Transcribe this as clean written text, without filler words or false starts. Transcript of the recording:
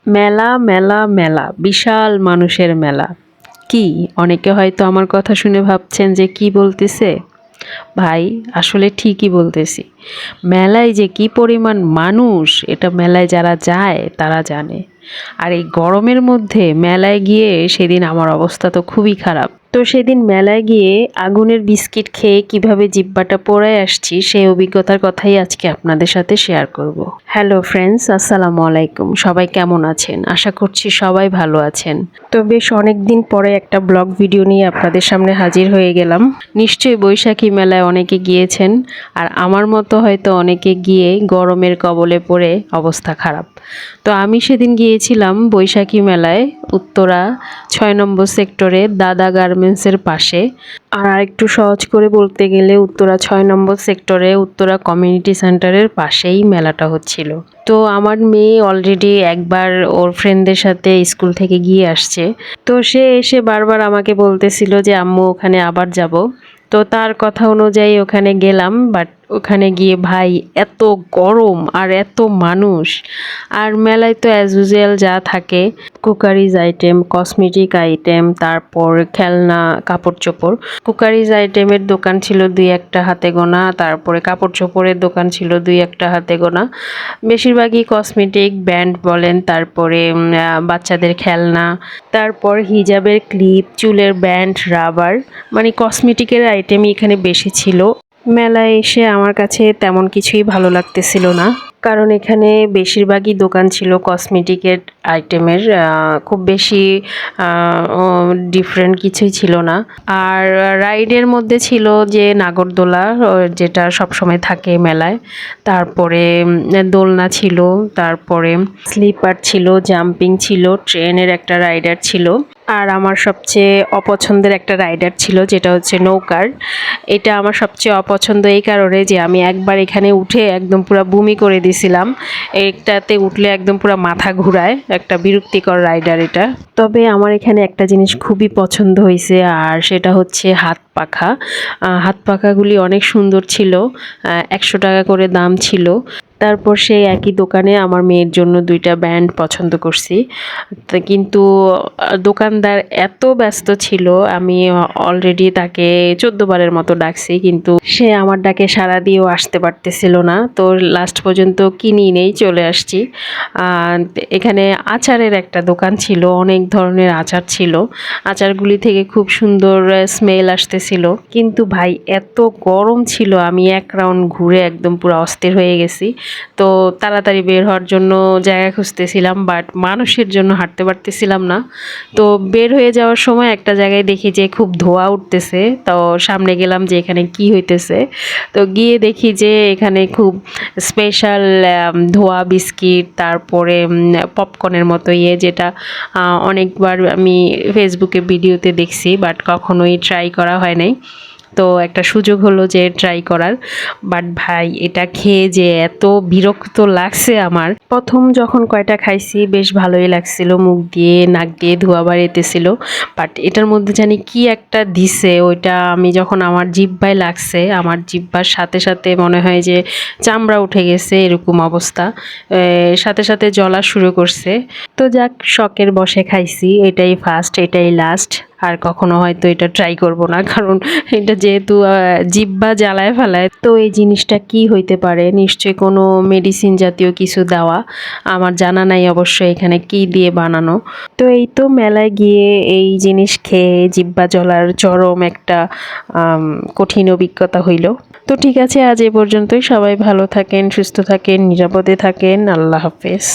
মেলা মেলা মেলা, বিশাল মানুষের মেলা। কি, অনেকে হয়তো আমার কথা শুনে ভাবছেন যে কি বলতেছে। ভাই, আসলে ঠিকই বলতেছি। মেলায় যে কি পরিমাণ মানুষ, এটা মেলায় যারা যায় তারা জানে। আর এই গরমের মধ্যে মেলায় গিয়ে সেদিন আমার অবস্থা তো খুবই খারাপ। তো সেদিন মেলায় গিয়ে আগুনের বিস্কিট খেয়ে কিভাবে জিহ্বাটা পোড়ায় আসছি সেই অভিজ্ঞতার কথাই আজকে আপনাদের সাথে শেয়ার করব। হ্যালো ফ্রেন্ডস, আসসালামু আলাইকুম। সবাই কেমন আছেন? আশা করছি সবাই ভালো আছেন। তো বেশ অনেকদিন পরে একটা ব্লগ ভিডিও নিয়ে আপনাদের সামনে হাজির হয়ে গেলাম। নিশ্চয়ই বৈশাখী মেলায় অনেকে গিয়েছেন, আর আমার মতো হয়তো অনেকে গিয়ে গরমের কবলে পড়ে অবস্থা খারাপ। তো আমি সেদিন গিয়েছিলাম বৈশাখী মেলায় উত্তরা 6 নম্বর সেক্টরে দাদা গার্মেন্টসের পাশে। আর একটু সহজ করে বলতে গেলে উত্তরা 6 নম্বর সেক্টরে উত্তরা কমিউনিটি সেন্টারের পাশেই মেলাটা হচ্ছিল। তো আমার মেয়ে অলরেডি একবার ওর ফ্রেন্ডদের সাথে স্কুল থেকে গিয়ে আসছে। তো সে এসে বারবার আমাকে বলতেছিল যে আম্মু ওখানে আবার যাব। তো তার কথা অনুযায়ী ওখানে গেলাম, বাট ওখানে গিয়ে ভাই এত গরম আর এত মানুষ। আর মেলায় তো অ্যাজ ইউজুয়াল যা থাকে, কুকারিজ আইটেম, কসমেটিক আইটেম, তারপর খেলনা, কাপড় চোপড়। কুকারিজ আইটেমের দোকান ছিল দুই একটা হাতে গোনা, তারপরে কাপড় চোপড়ের দোকান ছিল দুই একটা হাতে গোনা। বেশিরভাগই কসমেটিক, ব্যান্ড বলেন, তারপরে বাচ্চাদের খেলনা, তারপর হিজাবের ক্লিপ, চুলের ব্যান্ড, রাবার, মানে কসমেটিকের আইটেমই এখানে বেশি ছিল। মেলায় এসে আমার কাছে তেমন কিছুই ভালো লাগতেছিল না, কারণ এখানে বেশিরভাগই দোকান ছিল কসমেটিকের আইটেমের, খুব বেশি ডিফারেন্ট কিছুই ছিল না। আর রাইডের মধ্যে ছিল যে নাগরদোলা, যেটা সবসময় থাকে মেলায়, তারপরে দোলনা ছিল, তারপরে স্লিপার ছিল, জাম্পিং ছিল, ট্রেনের একটা রাইডার ছিল। আর আমার সবচেয়ে অপছন্দের একটা রাইডার ছিল, যেটা হচ্ছে নৌকার। এটা আমার সবচেয়ে অপছন্দ এই কারণে যে আমি একবার এখানে উঠে একদম পুরো বমি করে দিছিলাম। এটাতে উঠলে একদম পুরো মাথা ঘুরায়, একটা বিরক্তিকর রাইডার এটা। তবে আমার এখানে একটা জিনিস খুবই পছন্দ হয়েছে, আর সেটা হচ্ছে হাত পাখা। হাত পাখাগুলি অনেক সুন্দর ছিল, 100 টাকা করে দাম ছিল। তারপর সেই একই দোকানে আমার মেয়ের জন্য দুইটা ব্যান্ড পছন্দ করছি। কিন্তু দোকানদার এত ব্যস্ত ছিল, আমি অলরেডি তাকে 14 বারের মতো ডাকছি, কিন্তু সে আমার ডাকে সাড়া দিয়েও আসতে পারতেছিল না। তো লাস্ট পর্যন্ত কিনি নেই, চলে আসছি। এখানে আচারের একটা দোকান ছিল, অনেক ধরনের আচার ছিল। আচারগুলি থেকে খুব সুন্দর স্মেল আসতেছিল, কিন্তু ভাই এত গরম ছিল, আমি এক রাউন্ড ঘুরে একদম পুরো অস্থির হয়ে গেছি। তো তাড়াতাড়ি বের হওয়ার জন্য জায়গা খুঁজতেছিলাম, বাট মানুষের জন্য হাঁটতে পারতেছিলাম না। তো বের হয়ে যাওয়ার সময় একটা জায়গায় দেখি যে খুব ধোঁয়া উঠতেছে। তো সামনে গেলাম যে এখানে কি হইতেছে। তো গিয়ে দেখি যে এখানে খুব স্পেশাল ধোঁয়া বিস্কিট, তারপরে পপকর্নের মতো যেটা অনেকবার আমি ফেসবুকে ভিডিওতে দেখছি, বাট কখনোই ট্রাই করা হয় নাই। তো একটা সুযোগ হলো যে ট্রাই করার। বাট ভাই, এটা খেয়ে যে এত বিরক্ত লাগছে আমার। প্রথম যখন কয়টা খাইছি বেশ ভালোই লাগছিল, মুখ দিয়ে নাক দিয়ে ধোঁয়া বাড়িতেছিল। বাট এটার মধ্যে জানি কি একটা দিছে, ওইটা আমি যখন আমার জিহ্বায় লাগছে, আমার জিহ্বার সাথে সাথে মনে হয় যে চামড়া উঠে গেছে, এরকম অবস্থা। সাথে সাথে জ্বলা শুরু করছে। তো যাক, শখের বসে খাইছি, এটাই ফার্স্ট, এটাই লাস্ট। আর কখনো হয়তো এটা ট্রাই করব না, কারণ এটা যেহেতু জিহ্বা জ্বালায় ফেলায়। তো এই জিনিসটা কি হইতে পারে, নিশ্চয়ই কোনো মেডিসিন জাতীয় কিছু দেওয়া, আমার জানা নাই অবশ্য এখানে কি দিয়ে বানানো। তো এই তো মেলায় গিয়ে এই জিনিস খেয়ে জিহ্বা জ্বলার চরম একটা কঠিন অভিজ্ঞতা হইল। তো ঠিক আছে, আজ এ পর্যন্তই। সবাই ভালো থাকেন, সুস্থ থাকেন, নিরাপদে থাকেন। আল্লাহ হাফেজ।